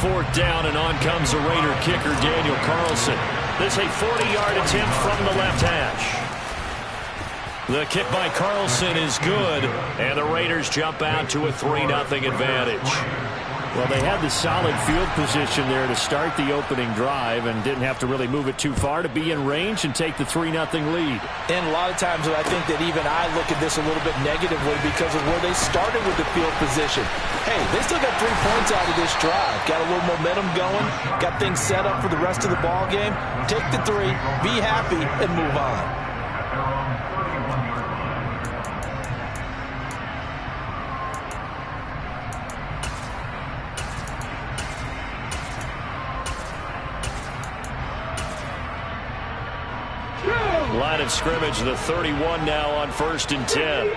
4th down, and on comes the Raider kicker, Daniel Carlson. This a 40-yard attempt from the left hash. The kick by Carlson is good, and the Raiders jump out to a 3-0 advantage. Well, they had the solid field position there to start the opening drive and didn't have to really move it too far to be in range and take the 3-0 lead. And a lot of times I think that even I look at this a little bit negatively because of where they started with the field position. Hey, they still got 3 points out of this drive. Got a little momentum going. Got things set up for the rest of the ball game. Take the 3, be happy, and move on. Line of scrimmage, the 31 now on 1st and 10.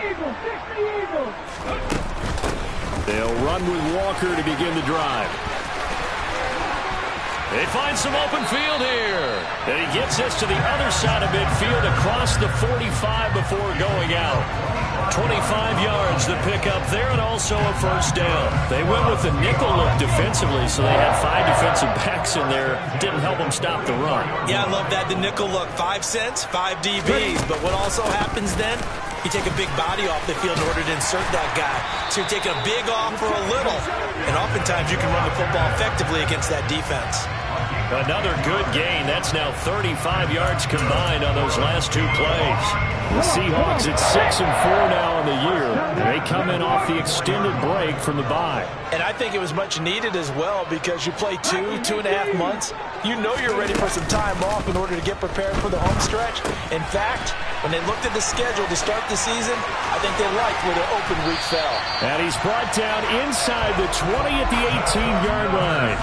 They'll run with Walker to begin the drive. They find some open field here. And he gets this to the other side of midfield across the 45 before going out. 25 yards the pickup there, and also a 1st down. They went with the nickel look defensively, so they had 5 defensive backs in there. Didn't help them stop the run. Yeah, I love that, the nickel look. 5 cents, 5 DBs. But what also happens then, you take a big body off the field in order to insert that guy. So you're taking a big off for a little. And oftentimes you can run the football effectively against that defense. Another good gain. That's now 35 yards combined on those last 2 plays. The Seahawks at 6-4 now in the year. And they come in off the extended break from the bye. And I think it was much needed as well because you play 2.5 months. You know you're ready for some time off in order to get prepared for the home stretch. In fact, when they looked at the schedule to start the season, I think they liked where their open week fell. And he's brought down inside the 20 at the 18-yard line.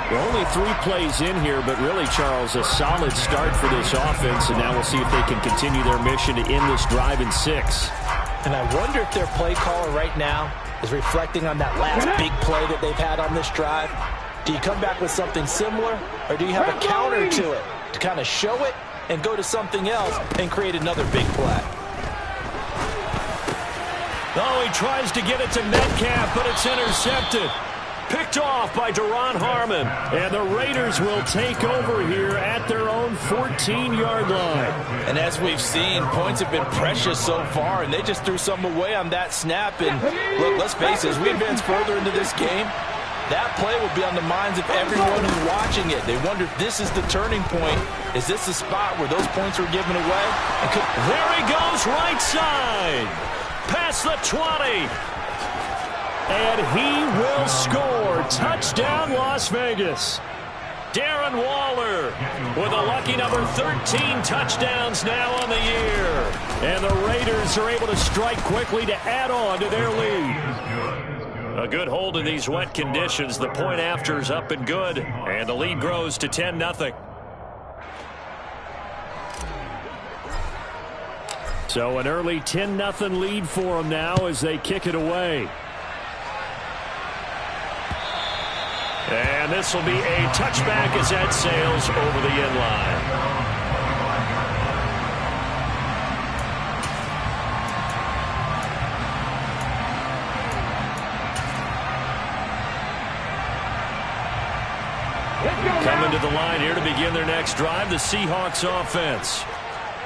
Well, only 3 plays in here, but really, Charles, a solid start for this offense, and now we'll see if they can continue their mission to end this drive in 6. And I wonder if their play caller right now is reflecting on that last big play that they've had on this drive. Do you come back with something similar, or do you have a counter to it to kind of show it and go to something else and create another big play? Oh, he tries to get it to Metcalf, but it's intercepted. Picked off by Duron Harmon. And the Raiders will take over here at their own 14-yard line. And as we've seen, points have been precious so far, and they just threw some away on that snap. And look, let's face it, as we advance further into this game, that play will be on the minds of everyone who's watching it. They wonder if this is the turning point. Is this the spot where those points were given away? There he goes, right side. Past the 20. And he will score. Touchdown, Las Vegas. Darren Waller with a lucky number 13 touchdowns now on the year. And the Raiders are able to strike quickly to add on to their lead. A good hold in these wet conditions. The point after is up and good. And the lead grows to 10-0. So an early 10-0 lead for them now as they kick it away. And this will be a touchback as that sails over the end line. Coming to the line here to begin their next drive, the Seahawks offense.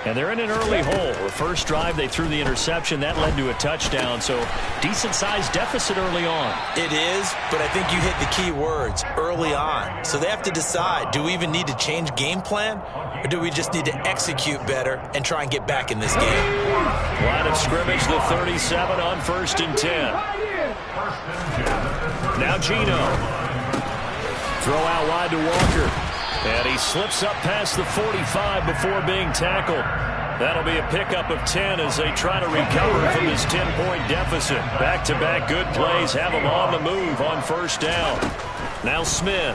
And they're in an early hole. The first drive, they threw the interception. That led to a touchdown, so decent-sized deficit early on. It is, but I think you hit the key words, early on. So they have to decide, do we even need to change game plan, or do we just need to execute better and try and get back in this game? Line of scrimmage, the 37 on 1st and 10. Now Geno. Throw out wide to Walker. And he slips up past the 45 before being tackled. That'll be a pickup of 10 as they try to recover from this 10-point deficit. Back-to-back good plays have them on the move on 1st down. Now Smith.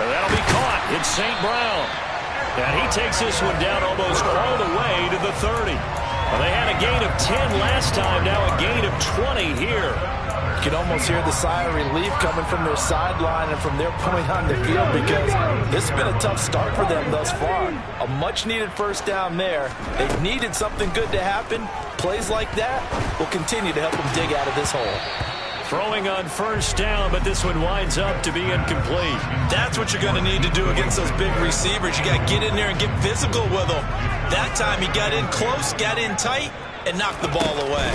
And that'll be caught. It's St. Brown. And he takes this one down almost all the way to the 30. Well, they had a gain of 10 last time, now a gain of 20 here. You can almost hear the sigh of relief coming from their sideline and from their point on the field because this has been a tough start for them thus far. A much-needed 1st down there. They've needed something good to happen. Plays like that will continue to help them dig out of this hole. Throwing on first down, but this one winds up to be incomplete. That's what you're going to need to do against those big receivers. You got to get in there and get physical with them. That time he got in close, got in tight, and knocked the ball away.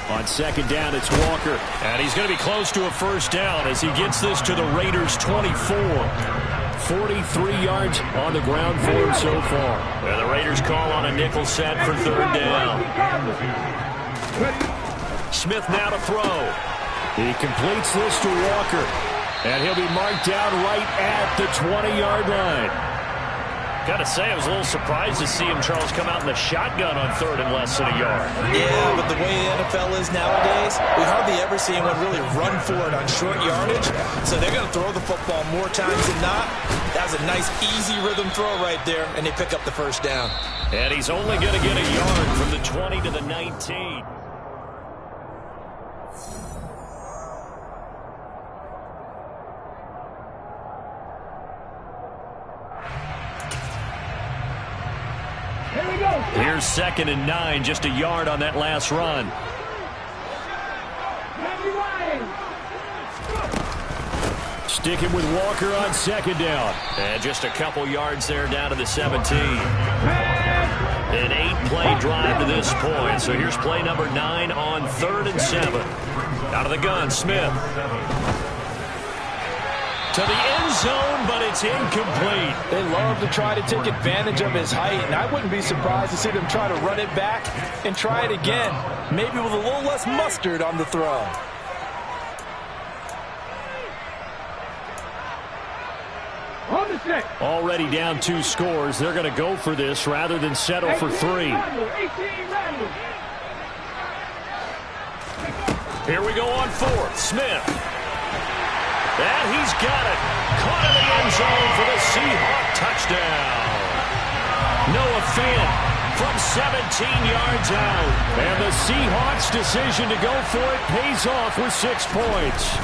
On second down, it's Walker. And he's going to be close to a first down as he gets this to the Raiders' 24. 43 yards on the ground for him so far. And the Raiders call on a nickel set for third down. Smith now to throw. He completes this to Walker. And he'll be marked down right at the 20-yard line. Got to say, I was a little surprised to see him, Charles, come out in the shotgun on third and less than a yard. Yeah, but the way the NFL is nowadays, we hardly ever see anyone really run for it on short yardage. So they're going to throw the football more times than not. That was a nice, easy rhythm throw right there, and they pick up the first down. And he's only going to get a yard from the 20 to the 19. Here's 2nd and 9, just a yard on that last run. Sticking with Walker on second down. And just a couple yards there down to the 17. An 8-play drive to this point. So here's play number 9 on 3rd and 7. Out of the gun, Smith. To the end zone, but it's incomplete. They love to try to take advantage of his height, and I wouldn't be surprised to see them try to run it back and try it again, maybe with a little less mustard on the throw. Already down 2 scores. They're going to go for this rather than settle for 3. Here we go on 4th. Smith. And he's got it. Caught in the end zone for the Seahawk touchdown. Noah Fant from 17 yards out. And the Seahawks' decision to go for it pays off with 6 points.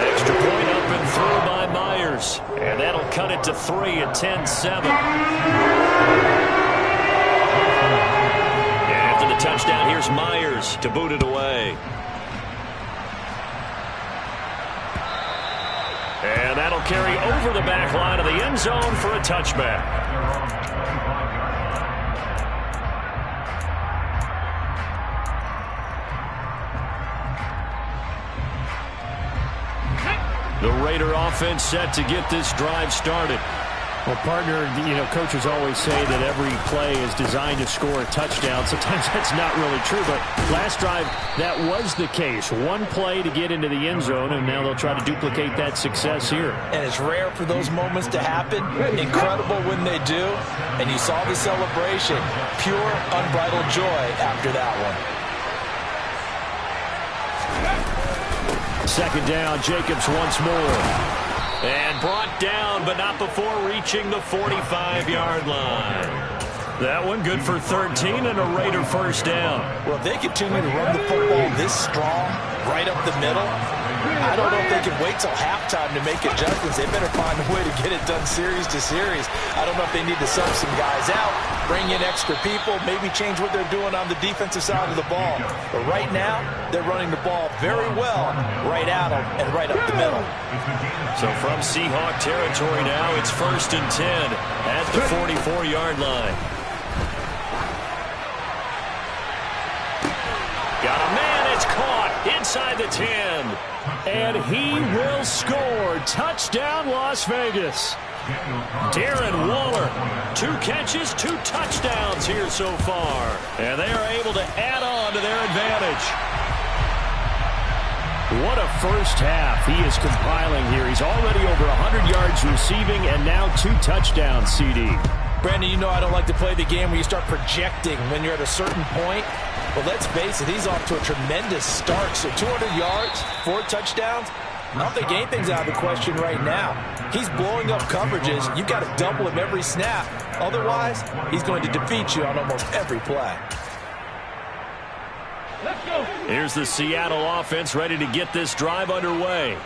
Extra point up and through by Myers. And that'll cut it to 3 at 10-7. And after the touchdown, here's Myers to boot it away. And that'll carry over the back line of the end zone for a touchback. The Raider offense set to get this drive started. Well, partner, coaches always say that every play is designed to score a touchdown. Sometimes that's not really true, but last drive, that was the case. One play to get into the end zone, and now they'll try to duplicate that success here. And it's rare for those moments to happen. Incredible when they do. And you saw the celebration. Pure, unbridled joy after that one. Second down, Jacobs once more. And brought down, but not before reaching the 45-yard line. That one good for 13 and a Raider first down. Well, if they continue to run the football this strong, right up the middle, I don't know if they can wait till halftime to make adjustments. They better find a way to get it done series to series. I don't know if they need to sub some guys out, bring in extra people, maybe change what they're doing on the defensive side of the ball. But right now, they're running the ball very well right at them and right up the middle. So from Seahawk territory now, it's 1st and 10 at the 44-yard line. Got a man, it's caught inside the 10. And he will score. Touchdown, Las Vegas. Darren Waller, 2 catches, 2 touchdowns here so far. And they are able to add on to their advantage. What a first half he is compiling here. He's already over 100 yards receiving and now 2 touchdowns, CD. Brandon, you know I don't like to play the game where you start projecting when you're at a certain point. But let's face it, he's off to a tremendous start. So 200 yards, 4 touchdowns. I don't think anything's out of the question right now. He's blowing up coverages. You've got to double him every snap. Otherwise, he's going to defeat you on almost every play. Here's the Seattle offense ready to get this drive underway.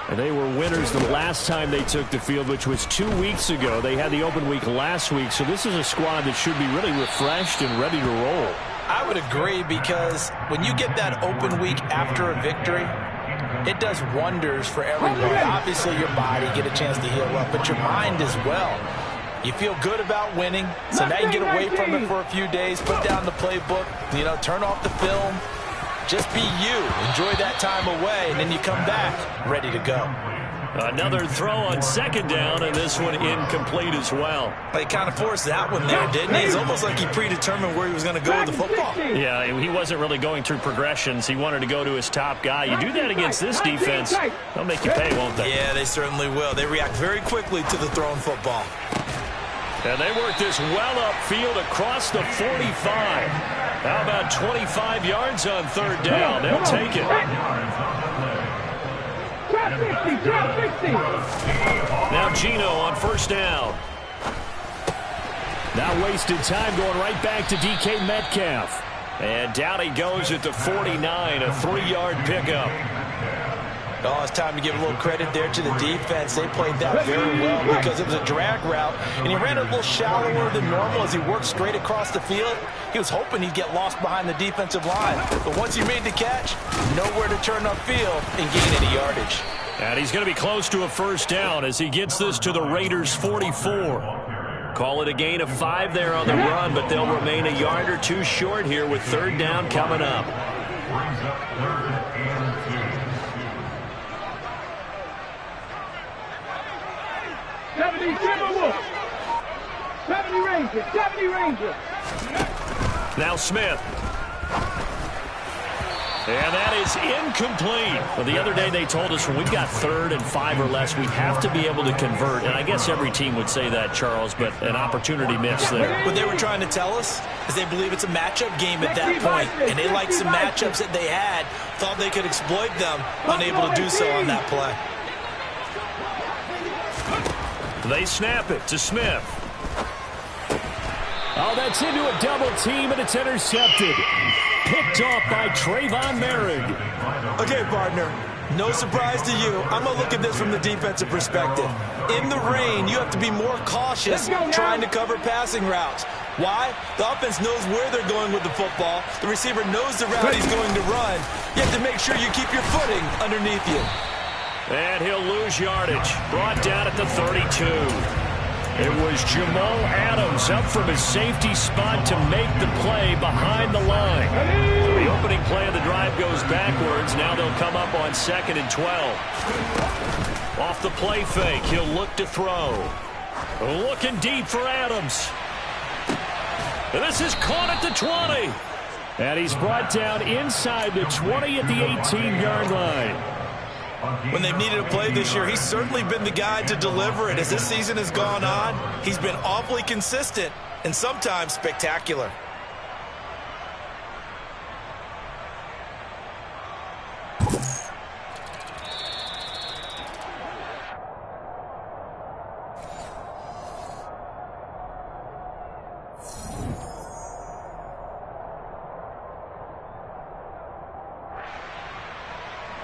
And they were winners the last time they took the field, which was 2 weeks ago. They had the open week last week, so this is a squad that should be really refreshed and ready to roll. I would would agree, because when you get that open week after a victory, it does wonders for everyone. Obviously, your body, get a chance to heal up, but your mind as well. You feel good about winning, so now you get away from it for a few days, put down the playbook, turn off the film. Just be you. Enjoy that time away, and then you come back ready to go. Another throw on second down, and this one incomplete as well. He kind of forced that one there, didn't he? It's almost like he predetermined where he was going to go with the football. Yeah, he wasn't really going through progressions. He wanted to go to his top guy. You do that against this defense, they'll make you pay, won't they? Yeah, they certainly will. They react very quickly to the thrown football. And they work this well upfield across the 45. How about 25 yards on third down? They'll take it. Now Geno on first down. Now wasted time going right back to DK Metcalf. And down he goes at the 49, a 3-yard pickup. Oh, it's time to give a little credit there to the defense. They played that very well because it was a drag route, and he ran a little shallower than normal as he worked straight across the field. He was hoping he'd get lost behind the defensive line, but once he made the catch, nowhere to turn upfield and gain any yardage. And he's going to be close to a first down as he gets this to the Raiders' 44. Call it a gain of 5 there on the run, but they'll remain a yard or two short here with third down coming up. Now Smith. And that is incomplete. Well, the other day they told us when we've got 3rd and 5 or less, we have to be able to convert. And I guess every team would say that, Charles, but an opportunity missed there. What they were trying to tell us is they believe it's a matchup game at that point. And they liked some matchups that they had, thought they could exploit them, unable to do so on that play. They snap it to Smith. Oh, that's into a double team, and it's intercepted. Picked off by Trayvon Merrick. Okay, partner, no surprise to you. I'm going to look at this from the defensive perspective. In the rain, you have to be more cautious trying to cover passing routes. Why? The offense knows where they're going with the football. The receiver knows the route he's going to run. You have to make sure you keep your footing underneath you. And he'll lose yardage. Brought down at the 32. It was Jamal Adams up from his safety spot to make the play behind the line. So the opening play of the drive goes backwards. Now they'll come up on 2nd and 12. Off the play fake, he'll look to throw. Looking deep for Adams. And this is caught at the 20. And he's brought down inside the 20 at the 18-yard line. When they've needed a play this year, he's certainly been the guy to deliver it. As this season has gone on, he's been awfully consistent and sometimes spectacular.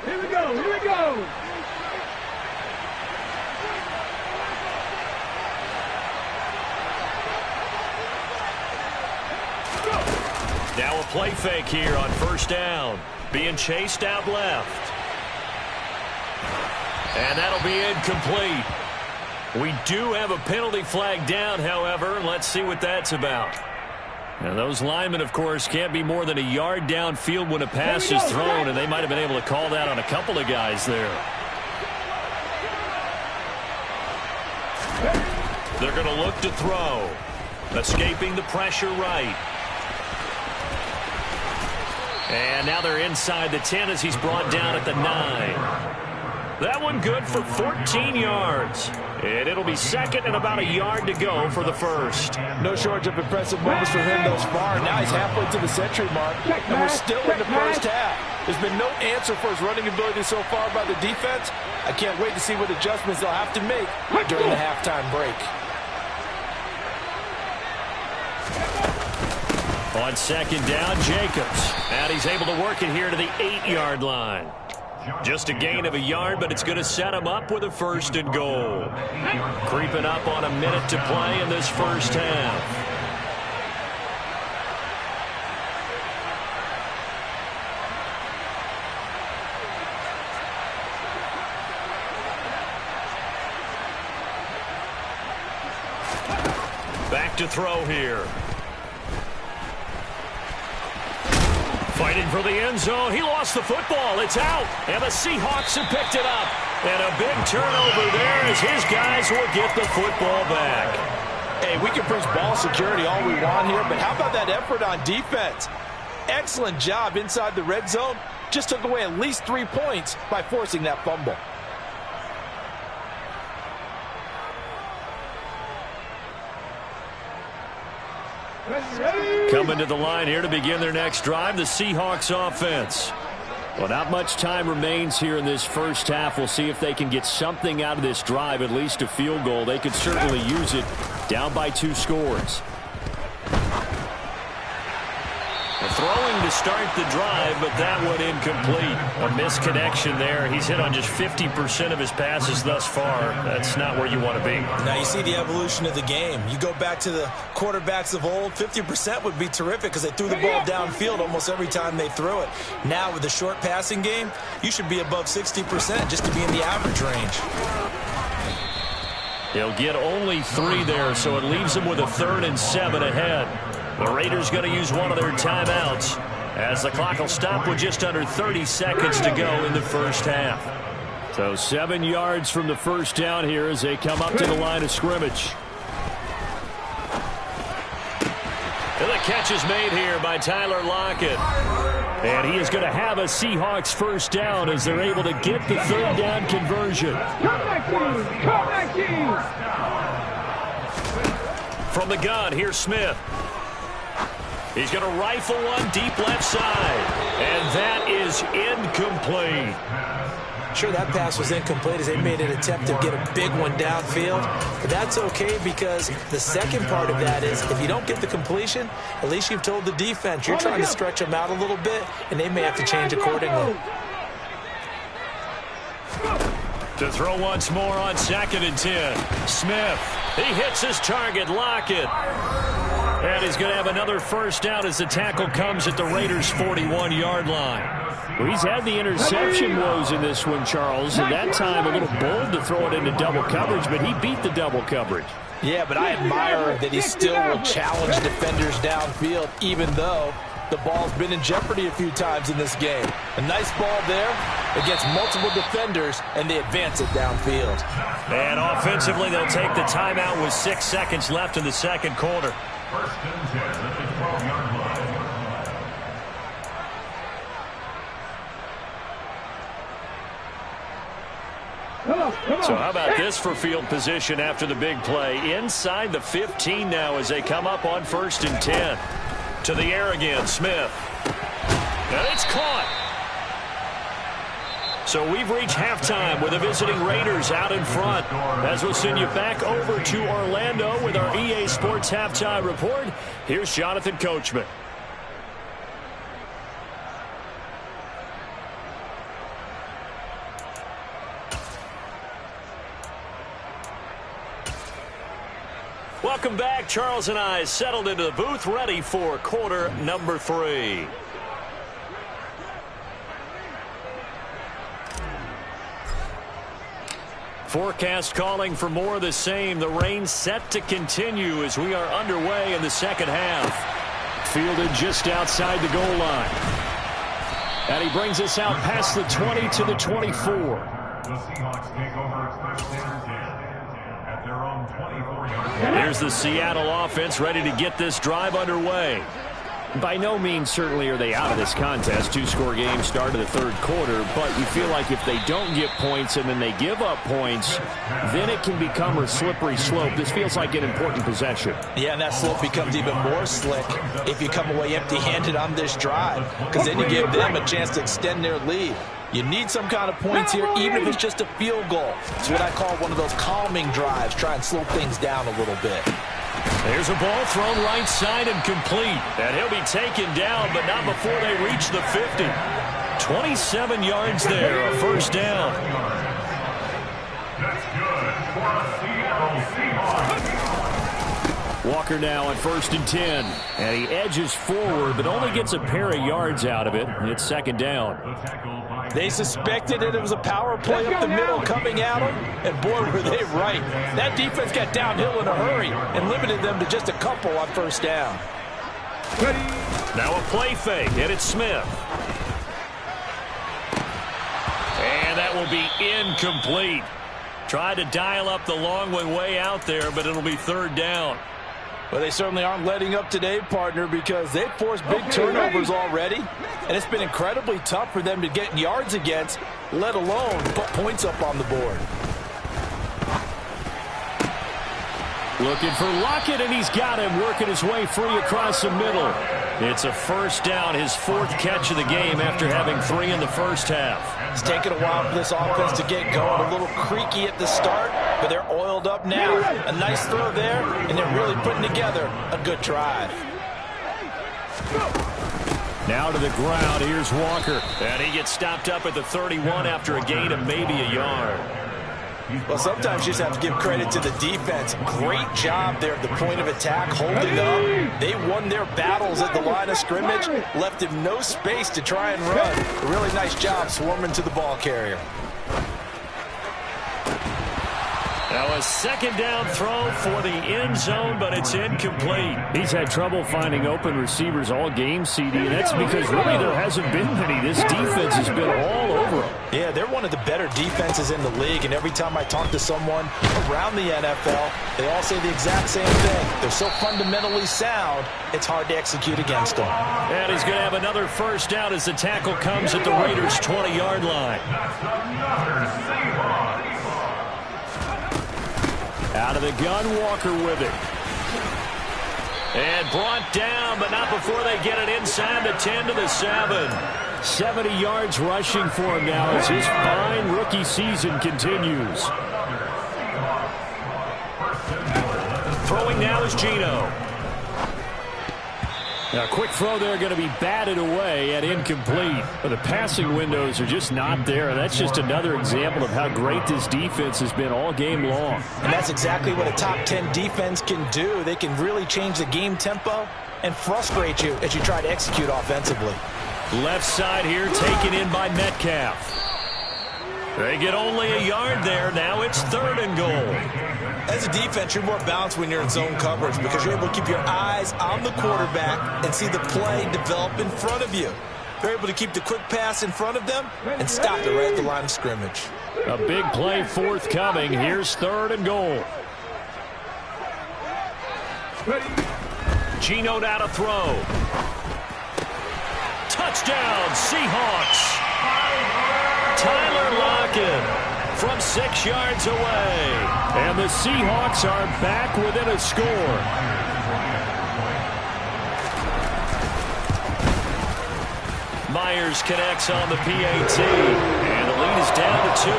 Here we go, here we go! Now a play fake here on first down. Being chased out left. And that'll be incomplete. We do have a penalty flag down, however. Let's see what that's about. Now, those linemen, of course, can't be more than a yard downfield when a pass is thrown, and they might have been able to call that on a couple of guys there. They're going to look to throw. Escaping the pressure right. And now they're inside the 10 as he's brought down at the 9. That one good for 14 yards. And it'll be 2nd and about a yard to go for the first. No shortage of impressive moments for him thus far. Now he's halfway to the century mark, and we're still in the first half. There's been no answer for his running ability so far by the defense. I can't wait to see what adjustments they'll have to make during the halftime break. On 2nd down, Jacobs. And he's able to work it here to the 8-yard line. Just a gain of a yard, but it's going to set him up with a 1st and goal. Creeping up on a minute to play in this first half. to throw here. Fighting for the end zone. He lost the football. It's out. And the Seahawks have picked it up. And a big turnover there as his guys will get the football back. Hey, we can preach ball security all we want here, but how about that effort on defense? Excellent job inside the red zone. Just took away at least 3 points by forcing that fumble. Coming to the line here to begin their next drive, the Seahawks offense. Well, not much time remains here in this first half. We'll see if they can get something out of this drive, at least a field goal. They could certainly use it, down by 2 scores. Throwing to start the drive, but that one incomplete. A misconnection there. He's hit on just 50% of his passes thus far. That's not where you want to be. Now you see the evolution of the game. You go back to the quarterbacks of old, 50% would be terrific because they threw the ball downfield almost every time they threw it. Now with the short passing game, you should be above 60% just to be in the average range. He'll get only 3 there, so it leaves him with a 3rd and 7 ahead. The Raiders going to use one of their timeouts as the clock will stop with just under 30 seconds to go in the first half. So 7 yards from the first down here as they come up to the line of scrimmage. And the catch is made here by Tyler Lockett. And he is going to have a Seahawks first down as they're able to get the 3rd down conversion. From the gun, here's Smith. He's going to rifle one deep left side. And that is incomplete. Sure, that pass was incomplete as they made an attempt to get a big one downfield. But that's okay because the second part of that is if you don't get the completion, at least you've told the defense you're trying to stretch them out a little bit, and they may have to change accordingly. To throw once more on 2nd and 10. Smith. He hits his target, Lockett. And he's going to have another first down as the tackle comes at the Raiders' 41-yard line. Well, he's had the interception woes in this one, Charles, and that time a little bold to throw it into double coverage, but he beat the double coverage. Yeah, but I admire that he still will challenge defenders downfield, even though the ball's been in jeopardy a few times in this game. A nice ball there against multiple defenders, and they advance it downfield. And offensively, they'll take the timeout with 6 seconds left in the second quarter. 1st and 10 at the 12-yard line. So how about this for field position after the big play? Inside the 15 now as they come up on 1st and 10. To the air again, Smith. And it's caught. So we've reached halftime with the visiting Raiders out in front. As we'll send you back over to Orlando with our EA Sports Halftime Report, here's Jonathan Coachman. Welcome back. Charles and I settled into the booth ready for quarter number 3. Forecast calling for more of the same. The rain set to continue as we are underway in the second half. Fielded just outside the goal line. And he brings us out past the 20 to the 24. The Seahawks take over 1st and 10 at their own 24-yard line. Here's the Seattle offense ready to get this drive underway. By no means certainly are they out of this contest. 2-score game start of the 3rd quarter, but you feel like if they don't get points and then they give up points, then it can become a slippery slope. This feels like an important possession. Yeah, and that slope becomes even more slick if you come away empty-handed on this drive, because then you give them a chance to extend their lead. You need some kind of points here, even if it's just a field goal. It's what I call one of those calming drives. Try and slow things down a little bit. There's a ball thrown right side and complete. And he'll be taken down, but not before they reach the 50. 27 yards there, a first down. That's good for a Seattle Seahawks. Walker now on 1st and 10. And he edges forward, but only gets a pair of yards out of it. It's 2nd down. The tackle by They suspected it was a power play up the middle coming at them, and boy, were they right. That defense got downhill in a hurry and limited them to just a couple on first down. Now a play fake, and it's Smith. And that will be incomplete. Tried to dial up the long one way out there, but it'll be third down. Well, they certainly aren't letting up today, partner, because they've forced big turnovers already, and it's been incredibly tough for them to get yards against, let alone put points up on the board. Looking for Lockett, and he's got him working his way free across the middle. It's a first down, his fourth catch of the game after having 3 in the first half. It's taken a while for this offense to get going. A little creaky at the start, but they're oiled up now. A nice throw there, and they're really putting together a good drive. Now to the ground, here's Walker. And he gets stopped up at the 31 after a gain of maybe a yard. Well, sometimes you just have to give credit to the defense. Great job there at the point of attack, holding up. They won their battles at the line of scrimmage, left him no space to try and run. A really nice job swarming to the ball carrier. Now a second down throw for the end zone, but it's incomplete. He's had trouble finding open receivers all game, CD, and that's because really there hasn't been many. This defense has been all over them. Yeah, they're one of the better defenses in the league, and every time I talk to someone around the NFL, they all say the exact same thing. They're so fundamentally sound, it's hard to execute against them. And he's going to have another first down as the tackle comes at the Raiders' 20-yard line. Out of the gun, Walker with it. And brought down, but not before they get it inside the 10 to the 7. 70 yards rushing for him now as his fine rookie season continues. Throwing now is Geno. Now, a quick throw there going to be batted away and incomplete. But the passing windows are just not there. That's just another example of how great this defense has been all game long. And that's exactly what a top 10 defense can do. They can really change the game tempo and frustrate you as you try to execute offensively. Left side here taken in by Metcalf. They get only a yard there. Now it's 3rd and goal. As a defense, you're more balanced when you're in zone coverage because you're able to keep your eyes on the quarterback and see the play develop in front of you. They're able to keep the quick pass in front of them and stop it right at the line of scrimmage. A big play forthcoming. Here's 3rd and goal. Geno now to throw. Touchdown, Seahawks. Tyler Lockett from 6 yards away. And the Seahawks are back within a score. Myers connects on the PAT. And the lead is down to 2.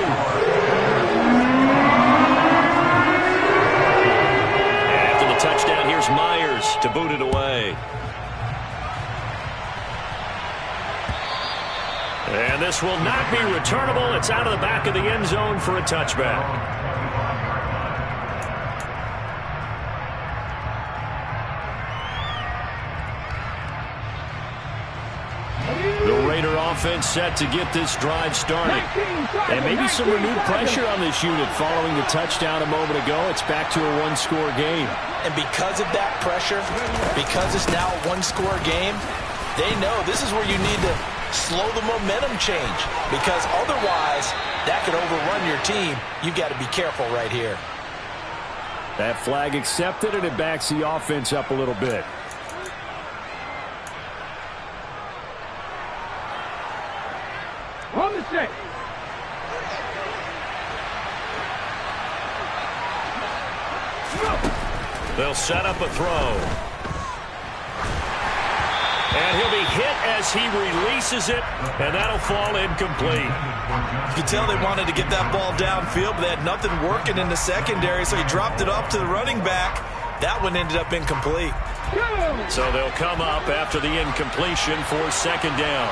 After the touchdown, here's Myers to boot it away. And this will not be returnable. It's out of the back of the end zone for a touchback. The Raider offense set to get this drive started. And maybe some renewed pressure on this unit following the touchdown a moment ago. It's back to a one-score game. And because of that pressure, because it's now a one-score game, they know this is where you need to slow the momentum change, because otherwise that could overrun your team. You've got to be careful right here. That flag accepted, and it backs the offense up a little bit. On the set. They'll set up a throw. And he'll be hit as he releases it, and that'll fall incomplete. You can tell they wanted to get that ball downfield, but they had nothing working in the secondary, so he dropped it off to the running back. That one ended up incomplete. So they'll come up after the incompletion for 2nd down.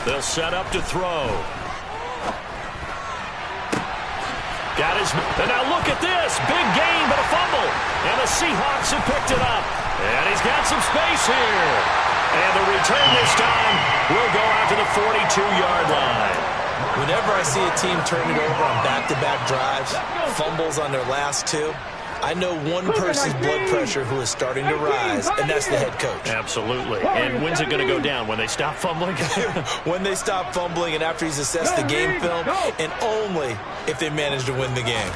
They'll set up to throw. Got his, and now look at this. Big gain, but a fumble. And the Seahawks have picked it up. And he's got some space here. And the return this time will go out to the 42-yard line. Whenever I see a team turn it over on back-to-back drives, fumbles on their last two, I know one person's blood pressure who is starting to rise, and that's the head coach. Absolutely. And when's it going to go down? When they stop fumbling? When they stop fumbling and after he's assessed the game film, and only if they manage to win the game.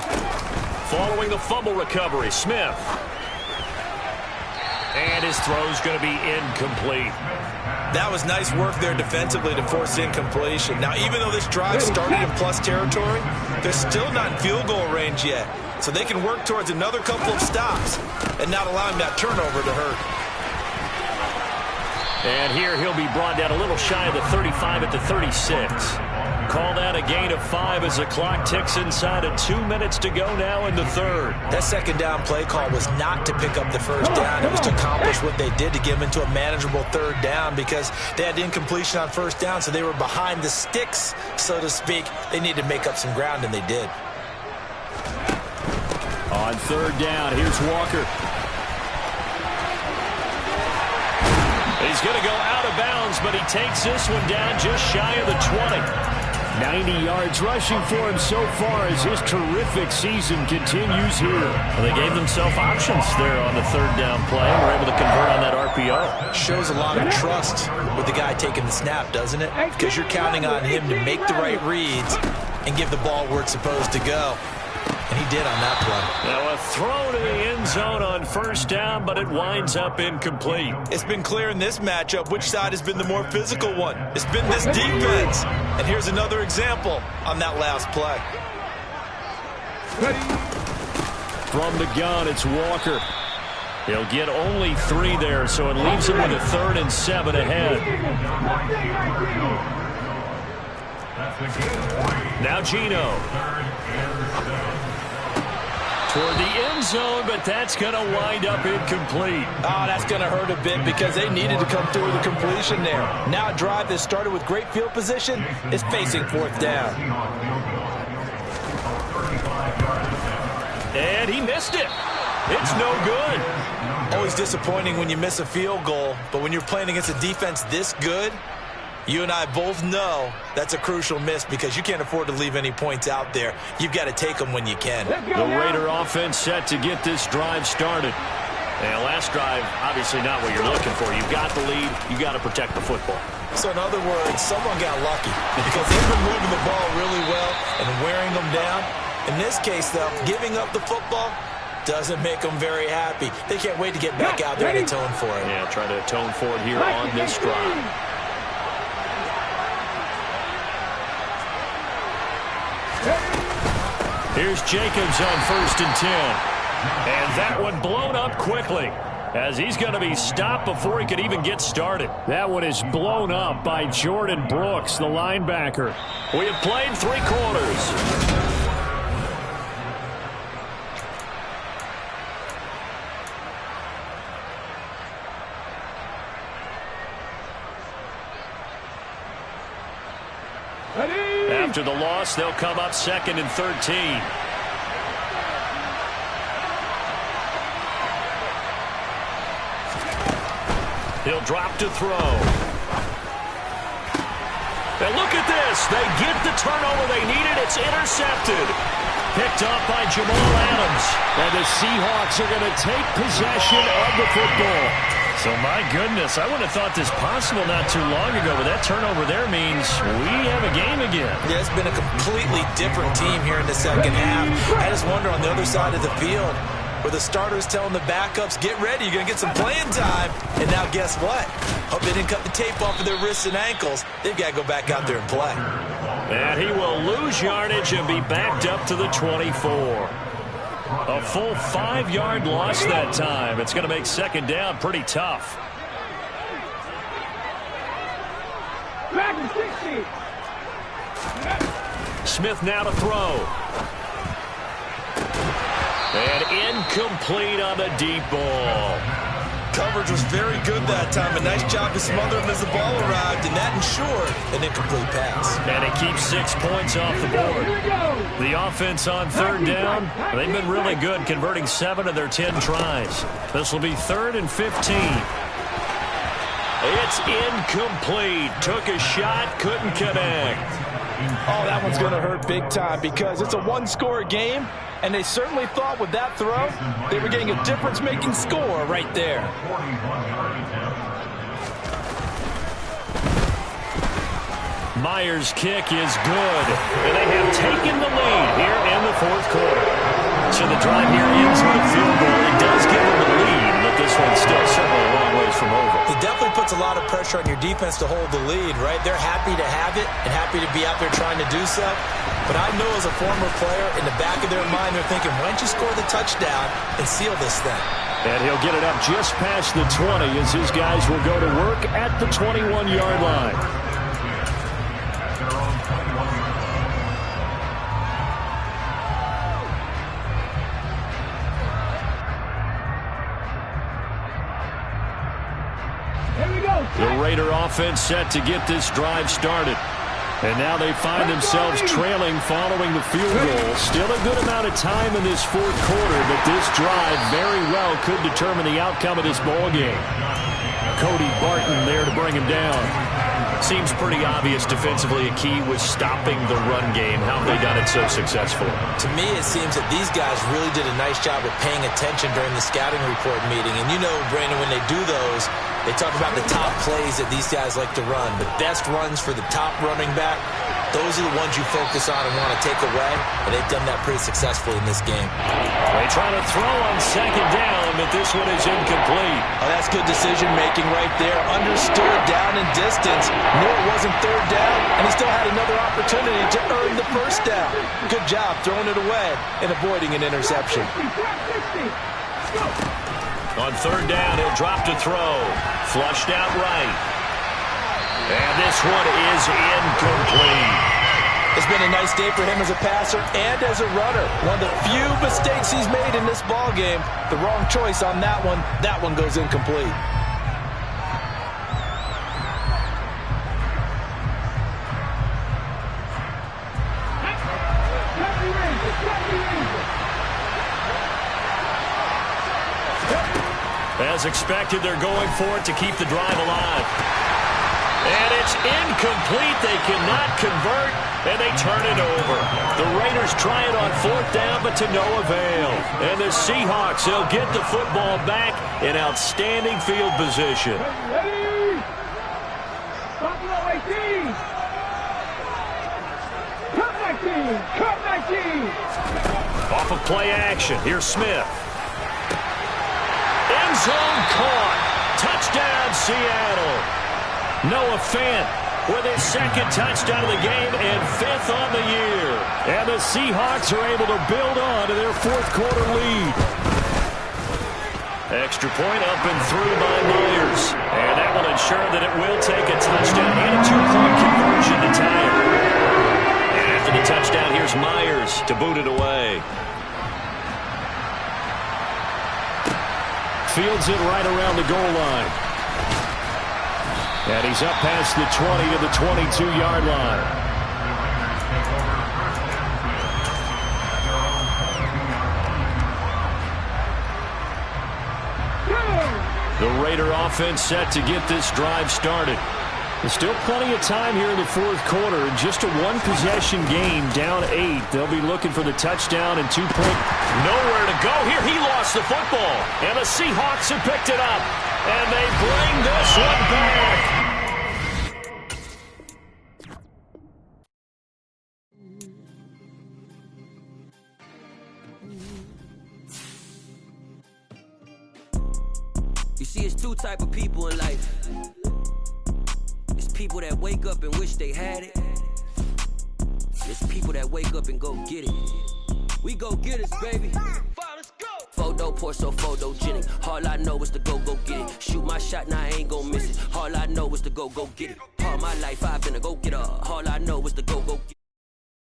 Following the fumble recovery, Smith. And his throw's going to be incomplete. That was nice work there defensively to force incompletion. Now, even though this drive started in plus territory, they're still not in field goal range yet. So they can work towards another couple of stops and not allowing that turnover to hurt. And here he'll be brought down a little shy of the 35 at the 36. Called out a gain of 5 as the clock ticks inside of 2 minutes to go now in the third. That second down play call was not to pick up the first down. It was to accomplish what they did to get them into a manageable third down because they had incompletion on first down, so they were behind the sticks, so to speak. They needed to make up some ground, and they did. On third down, here's Walker. He's going to go out of bounds, but he takes this one down just shy of the 20. 90 yards rushing for him so far as his terrific season continues here. Well, they gave themselves options there on the third down play and were able to convert on that RPO. Shows a lot of trust with the guy taking the snap, doesn't it? Because you're counting on him to make the right reads and give the ball where it's supposed to go. And he did on that play. Now a throw to the end zone on first down, but it winds up incomplete. It's been clear in this matchup which side has been the more physical one. It's been this defense. And here's another example on that last play. From the gun, it's Walker. He'll get only 3 there, so it leaves him with a 3rd and 7 ahead. Now Gino. Toward the end zone, but that's going to wind up incomplete. Oh, that's going to hurt a bit because they needed to come through with a completion there. Now a drive that started with great field position is facing 4th down. And he missed it. It's no good. Always disappointing when you miss a field goal, but when you're playing against a defense this good, you and I both know that's a crucial miss because you can't afford to leave any points out there. You've got to take them when you can. The Raider offense set to get this drive started. And last drive, obviously not what you're looking for. You've got the lead. You've got to protect the football. So in other words, someone got lucky because they've been moving the ball really well and wearing them down. In this case, though, giving up the football doesn't make them very happy. They can't wait to get back out there and atone for it. Yeah, try to atone for it here on this drive. Here's Jacobs on 1st and 10. And that one blown up quickly as he's going to be stopped before he could even get started. That one is blown up by Jordan Brooks, the linebacker. We have played 3 quarters. After the loss, they'll come up 2nd and 13. He'll drop to throw. And look at this. They get the turnover they needed. It's intercepted. Picked up by Jamal Adams. And the Seahawks are going to take possession of the football. So, my goodness, I would have thought this possible not too long ago, but that turnover there means we have a game again. Yeah, it's been a completely different team here in the second half. I just wonder on the other side of the field where the starters telling the backups, get ready, you're going to get some playing time. And now guess what? Hope they didn't cut the tape off of their wrists and ankles. They've got to go back out there and play. And he will lose yardage and be backed up to the 24. A full 5-yard loss that time. It's going to make 2nd down pretty tough. Smith now to throw. And incomplete on the deep ball. coverage was very good that time. A nice job to smother him as the ball arrived, and that ensured an incomplete pass. And it keeps 6 points off the board. The offense on third down, they've been really good, converting 7 of their 10 tries. This will be 3rd and 15. It's incomplete. Took a shot, couldn't connect. Oh, that one's going to hurt big time because it's a one-score game, and they certainly thought with that throw they were getting a difference-making score right there. Myers' kick is good, and they have taken the lead here in the 4th quarter. So the drive here ends with a field goal. It does give them the lead, but this one's still certainly a long ways from over. It definitely puts a lot of pressure on your defense to hold the lead, right? They're happy to have it and happy to be out there trying to do so. But I know as a former player, in the back of their mind, they're thinking, why don't you score the touchdown and seal this thing? And he'll get it up just past the 20 as his guys will go to work at the 21-yard line. The Raider offense set to get this drive started. And now they find themselves trailing following the field goal. Still a good amount of time in this 4th quarter, but this drive very well could determine the outcome of this ball game. Cody Barton there to bring him down. Seems pretty obvious defensively a key was stopping the run game. How have they done it so successfully? To me, it seems that these guys really did a nice job of paying attention during the scouting report meeting. And you know, Brandon, when they do those, they talk about the top plays that these guys like to run. The best runs for the top running back, those are the ones you focus on and want to take away. And they've done that pretty successfully in this game. They try to throw on 2nd down, but this one is incomplete. Oh, that's good decision-making right there. Understood down and distance. Knew it wasn't 3rd down, and he still had another opportunity to earn the 1st down. Good job throwing it away and avoiding an interception. On 3rd down, he'll drop to throw. Flushed out right. And this one is incomplete. It's been a nice day for him as a passer and as a runner. One of the few mistakes he's made in this ball game. The wrong choice on that one. That one goes incomplete. As expected, they're going for it to keep the drive alive. And it's incomplete. They cannot convert, and they turn it over. The Raiders try it on 4th down, but to no avail. And the Seahawks, they'll get the football back in outstanding field position. Ready? Buffalo 18. Cut 19. Cut 19. Off of play action, here's Smith. End zone caught. Touchdown, Seattle. Noah Fant with his 2nd touchdown of the game and 5th on the year. And the Seahawks are able to build on to their 4th quarter lead. Extra point up and through by Myers. And that will ensure that it will take a touchdown and a 2-point conversion to tie it. And after the touchdown, here's Myers to boot it away. Fields it right around the goal line. And he's up past the 20 to the 22-yard line. The Raider offense set to get this drive started. There's still plenty of time here in the 4th quarter. Just a one-possession game, down 8. They'll be looking for the touchdown and 2-point. Nowhere to go here. He lost the football. And the Seahawks have picked it up. And they bring this one back. You see, it's 2 type of people in life. It's people that wake up and wish they had it. It's people that wake up and go get it. We go get it, baby. Photo poor, so photogenic. All I know is to go get it. Shoot my shot, now I ain't gon' miss it. All I know is to go get it. All my life I've been a go-getter. All I know is to go get it.